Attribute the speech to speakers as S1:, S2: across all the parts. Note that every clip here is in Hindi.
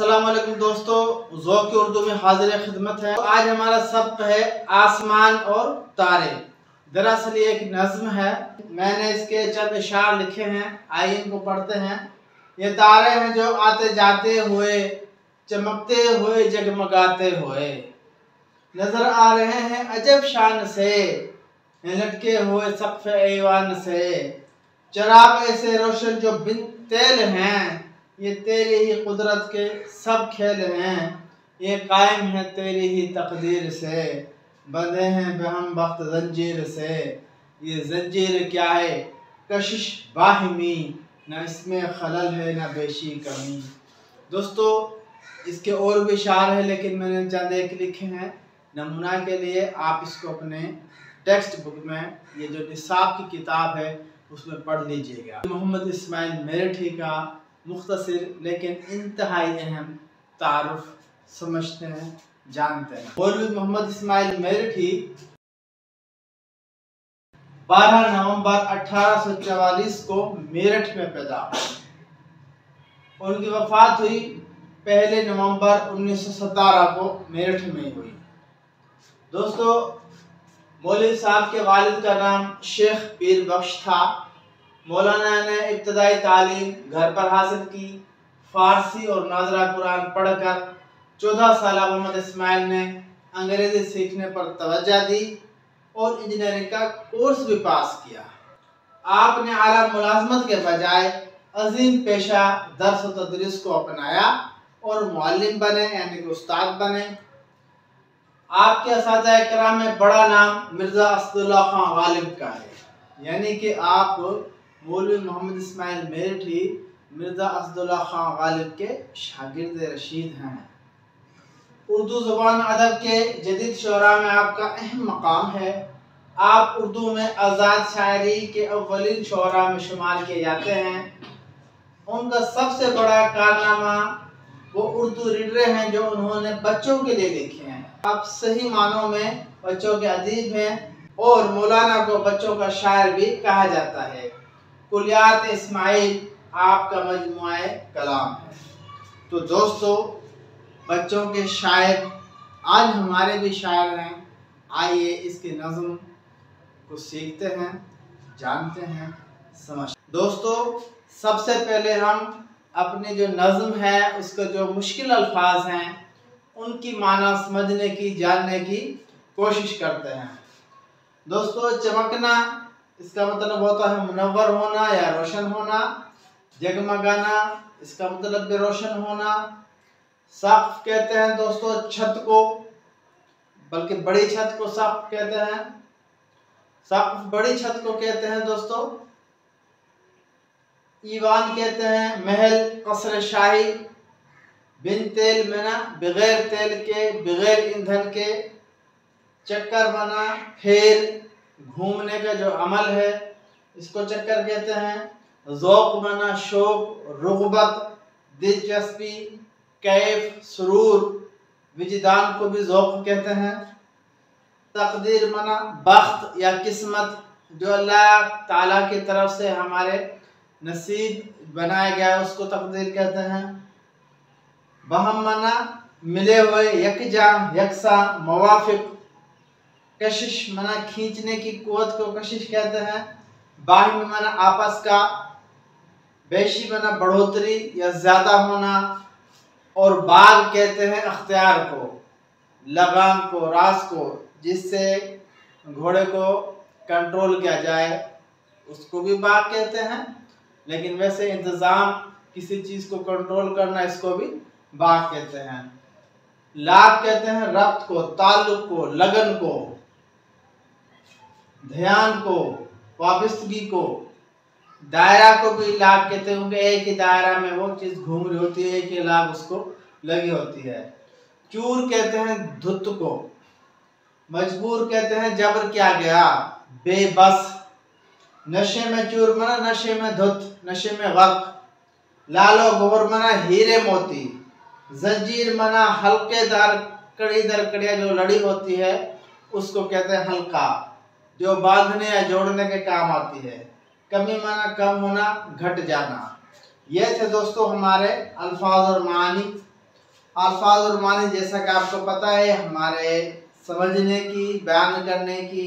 S1: अस्सलाम वालेकुम दोस्तों, ज़ौक़ उर्दू में हाजिर खिदमत है। तो आज हमारा सबक है आसमान और तारे। दरअसल ये एक नज़्म है, मैंने इसके चंद इशार लिखे हैं, आइए इनको पढ़ते हैं। ये तारे हैं जो आते जाते हुए, चमकते हुए जगमगाते हुए, नजर आ रहे हैं अजब शान से, लटके हुए सक़्फ़ ऐवान से। चराग ऐसे रोशन जो बिन तेल हैं, ये तेरी ही कुदरत के सब खेल हैं। ये कायम है तेरी ही तकदीर से, बंधे हैं बेहम वक्त जंजीर से। ये जंजीर क्या है कशिश बाहिमी, न इसमें खलल है न बेशी कमी। दोस्तों इसके और भी शार है, लेकिन मैंने चंद एक लिखे हैं नमूना के लिए। आप इसको अपने टेक्स्ट बुक में, ये जो निसाब की किताब है उसमें पढ़ लीजिएगा। मोहम्मद इस्माइल मेरठी का मुख्तसर लेकिन इंतहाई अहम तारुफ समझते हैं, जानते हैं। मौलवी मोहम्मद इस्माइल मेरठी 12 नवंबर 1844 को मेरठ में पैदा हुए। उनकी वफात हुई 1 नवंबर 1917 को मेरठ में हुई। दोस्तों मौलवी साहब के वालिद का नाम शेख पीर बख्श था। मौलाना ने इब्तदाई तालीम घर पर हासिल की। फारसी और नाज़रा कुरान पढ़कर 14 साल मोहम्मद इस्माइल ने अंग्रेजी सीखने पर तवज्जो दी और इंजीनियरिंग का कोर्स भी पास किया। आपने आला मुलाजमत के बजाय अजीम पेशा दर्स व तदरीस को अपनाया और मुअल्लिम बने, यानी कि उस्ताद बने। आपके असातिज़ा इकराम में बड़ा नाम मिर्ज़ा असदुल्ला खां गालिब का है, यानी कि आप मौलवी मोहम्मद इस्माइल मेरठी मिर्ज़ा असदुल्ला खां गालिब के शागिर्द रशीद हैं। उर्दू ज़ुबान अदब के जदीद शुरा में आपका अहम मकाम है। आप उर्दू में आज़ाद शायरी के अव्वलीन शुरा में शुमार किए जाते हैं। उनका सबसे बड़ा कारनामा वो उर्दू रीडर हैं जो उन्होंने बच्चों के लिए लिखे हैं। आप सही मानों में बच्चों के अदीब हैं और मौलाना को बच्चों का शायर भी कहा जाता है। कुलियात इस्माइल आपका मजमुआ कलाम है। तो दोस्तों बच्चों के शायर आज हमारे भी शायर हैं। आइए इसकी नज़्म को सीखते हैं, जानते हैं, समझते। दोस्तों सबसे पहले हम अपनी जो नज़्म है उसके जो मुश्किल अल्फाज हैं उनकी माना समझने की, जानने की कोशिश करते हैं। दोस्तों चमकना इसका मतलब होता है मुनव्वर होना या रोशन होना। जगमगाना इसका मतलब भी रोशन होना। सक़्फ़ कहते हैं दोस्तों छत को, बल्कि बड़ी छत को सक़्फ़ कहते हैं। सक़्फ़ बड़ी छत को कहते हैं दोस्तों। ईवान कहते हैं महल, कसर शाही। बिन तेल मना बगैर तेल के, बगैर ईंधन के। चक्कर बना फेर, घूमने का जो अमल है इसको चक्कर कहते हैं। ज़ौक़ बना शौक, रुग़बत, दिलचस्पी, कैफ, सुरूर। विजदान को भी ज़ौक़ कहते हैं। तकदीर मना बख्त या किस्मत, जो अल्लाह ताला की तरफ से हमारे नसीब बनाया गया है उसको तकदीर कहते हैं। बहम मना मिले हुए, यकजा, यकसा, मवाफिक। कशिश मना खींचने की कुव्वत को कशिश कहते हैं। बाहिम मना आपस का। बेशी मना बढ़ोतरी या ज्यादा होना। और बाग कहते हैं अख्तियार को, लगाम को, रास को, जिससे घोड़े को कंट्रोल किया जाए उसको भी बाग कहते हैं। लेकिन वैसे इंतज़ाम किसी चीज़ को कंट्रोल करना इसको भी बाग कहते हैं। लाग कहते हैं रब्त को, ताल्लुक को, लगन को, ध्यान को, वाबस्तगी को। दायरा को भी लाग कहते हैं क्योंकि एक ही दायरा में वो चीज़ घूम रही होती है, एक ही लाग उसको लगी होती है। चूर कहते हैं धुत को। मजबूर कहते हैं जबर किया गया, बेबस। नशे में चूर मना नशे में धुत, नशे में गर्क। लालो गोहर मना हीरे मोती। जंजीर मना हल्केदार कड़ी दर कड़िया जो लड़ी होती है उसको कहते हैं हल्का, जो बांधने या जोड़ने के काम आती है। कमी मना कम होना, घट जाना। ये थे दोस्तों हमारे अल्फाज और मानी। अल्फाज और मानी जैसा कि आपको पता है हमारे समझने की, बयान करने की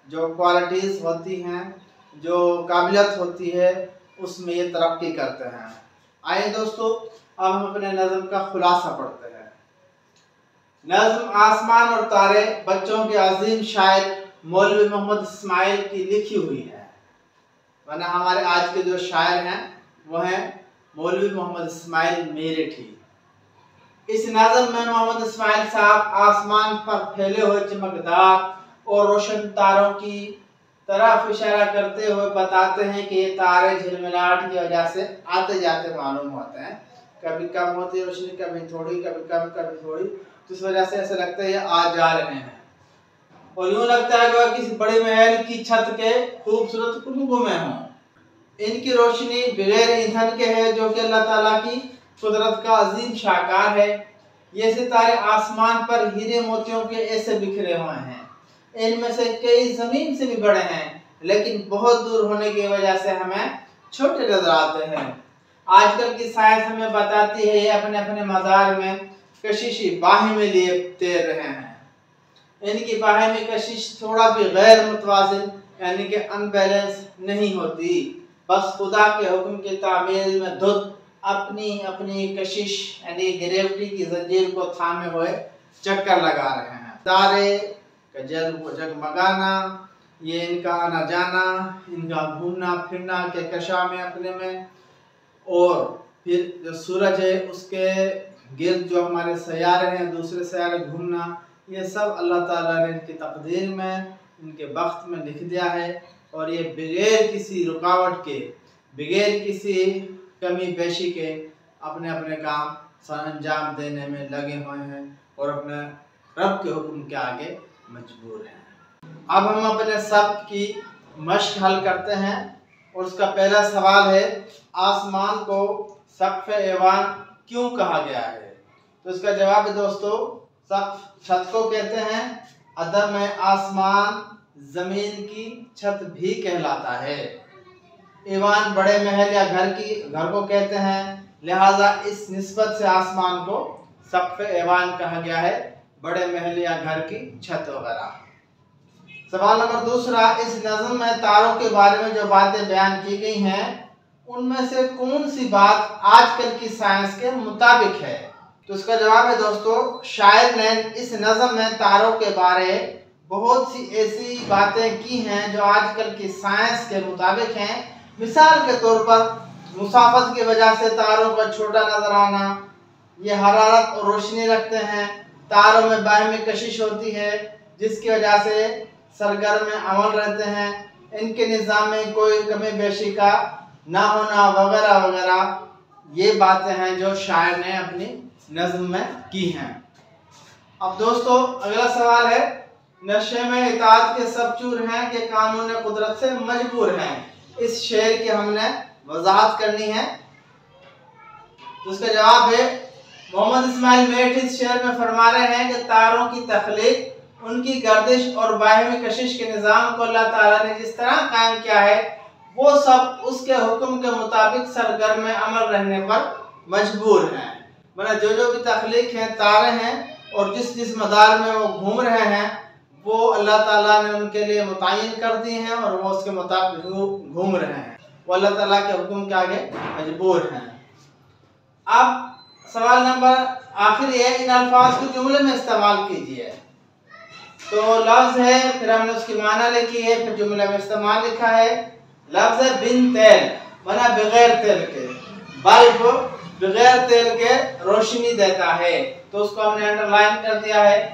S1: जो क्वालिटीज़ होती हैं, जो काबिलियत होती है, उसमें ये तरक्की करते हैं। आइए दोस्तों, अब हम अपने नज़म का खुलासा पढ़ते हैं। नज़्म आसमान और तारे बच्चों के अजीम शायर मौलवी मोहम्मद इस्माइल की लिखी हुई है। वरना हमारे आज के जो शायर हैं वो हैं मौलवी मोहम्मद इस्माइल मेरठी। इस नज़म में मोहम्मद इस्माइल साहब आसमान पर फैले हुए चमकदार और रोशन तारों की तरफ इशारा करते हुए बताते हैं कि ये तारे झिलमिलाहट की वजह से आते जाते मालूम होते हैं। कभी कम होती है रोशनी, कभी थोड़ी, कभी कम, कभी थोड़ी, तो इस वजह से ऐसा लगता है ये आ जा रहे हैं और यूं लगता है कि किसी बड़े महल की छत के खूबसूरत कुनबों में हों। इनकी रोशनी बगैर ईंधन के है, जो कि अल्लाह ताला की कुदरत का अजीम शाहकार है। ये सितारे आसमान पर हीरे मोतियों के ऐसे बिखरे हुए हैं, इनमें से कई जमीन से भी बड़े हैं, लेकिन बहुत दूर होने की वजह से हमें छोटे नजर आते हैं। आजकल की साइंस हमें बताती है ये अपने अपने मज़ार में कशिशी बाहें में लिए तैर रहे हैं। इनकी बाहें में कशिश थोड़ा भी गैर मुतवाज़िन यानी कि अनबैलेंस नहीं होती, बस खुदा के हुक्म की तामील में धुत अपनी अपनी कशिश यानी ग्रेविटी की जंजीर को थामे हुए चक्कर लगा रहे हैं। तारे का जगमगाना, ये इनका आना जाना, इनका घूमना फिरना के कशा में अपने में, और फिर जो सूरज है उसके गिर्द जो हमारे सयारे हैं, दूसरे सयारे घूमना, ये सब अल्लाह ताला ने इनकी तकदीर में, इनके वक्त में लिख दिया है और ये बगैर किसी रुकावट के, बगैर किसी कमी पेशी के अपने अपने काम सर अंजाम देने में लगे हुए हैं और अपने रब के हुक्म के आगे मजबूर हैं। अब हम अपने शब्द की मश्क हल करते हैं और उसका पहला सवाल है, आसमान को सक़्फ़ ऐवान क्यों कहा गया है? तो इसका जवाब है दोस्तों, सक़्फ़ छत को कहते हैं, अदम आसमान ज़मीन की छत भी कहलाता है। ऐवान बड़े महल या घर को कहते हैं, लिहाजा इस निस्बत से आसमान को सक़्फ़ ऐवान कहा गया है, बड़े महल या घर की छत वगैरह। सवाल नंबर दूसरा, इस नज़्म में तारों के बारे में जो बातें बयान की गई हैं उनमें से कौन सी बात आजकल की साइंस के मुताबिक है? तो इसका जवाब है दोस्तों, शायर ने इस नज़्म में तारों के बारे बहुत सी ऐसी बातें की हैं जो आजकल की साइंस के मुताबिक हैं। मिसाल के तौर पर मुसाफत की वजह से तारों का छोटा नजर आना, ये हरारत और रोशनी रखते हैं, तारों में बाहमी कशिश होती है जिसकी वजह से सरगर्म अमल रहते हैं, इनके निज़ाम में कोई कमी बेशी का ना होना वगैरह वगैरह, ये बातें हैं जो शायर ने अपनी नज़्म में की हैं। अब दोस्तों अगला सवाल है, नशे में इताअत के सब चूर हैं कि कानून कुदरत से मजबूर हैं? इस शेर की हमने वजाहत करनी है। तो उसका जवाब है, मोहम्मद इस्माइल मेरठी इस शेर में फरमा रहे हैं कि तारों की तख्लीक, उनकी गर्दिश और बाहमी कशिश के निज़ाम को अल्लाह ताला ने जिस तरह कायम किया है वो सब उसके हुक्म के मुताबिक सरगर्म अमल रहने पर मजबूर हैं। मतलब जो भी तख्लीक है, तारे हैं और जिस मदार में वो घूम रहे हैं वो अल्लाह ताला ने उनके लिए मुतय्यन कर दी हैं और वो उसके मुताबिक घूम रहे हैं, वो अल्लाह ताला के हुक्म के आगे मजबूर हैं। अब सवाल नंबर आखिरी है, इन अल्फाज को जुमले में इस्तेमाल कीजिए। तो लफ्ज़ है, फिर हमने उसकी माना लिखी है, फिर जुमले में इस्तेमाल लिखा है। लफ्ज़ है बिन तेल, बना बगैर तेल के, बल्ब बगैर तेल के रोशनी देता है, तो उसको हमने अंडरलाइन कर दिया है।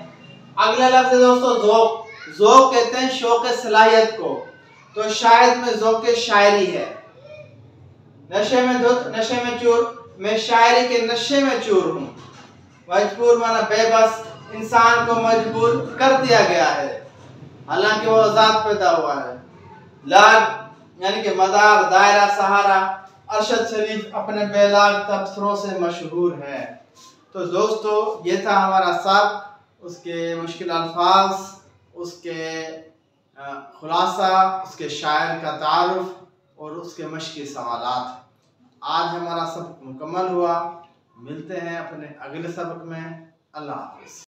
S1: अगला लफ्ज़ है दोस्तों ज़ौक़, ज़ौक़ कहते हैं शौक़ सलाहियत को, तो शायद में ज़ौक़ शायरी है। नशे में धुत, नशे में चूर, मैं शायरी के नशे में चूर हूँ। मजबूर माना बेबस, इंसान को मजबूर कर दिया गया है, हालांकि वो आजाद पैदा हुआ है। लाग यानी कि मदार, दायरा, सहारा, अरशद शरीफ अपने बेलाग तबसरों से मशहूर है। तो दोस्तों ये था हमारा सब, उसके मुश्किल अल्फाज, उसके खुलासा, उसके शायर का तारुफ और उसके मश्की सवालात। आज हमारा सब मुकम्मल हुआ। मिलते हैं अपने अगले सबक में। अल्लाह हाफिज़।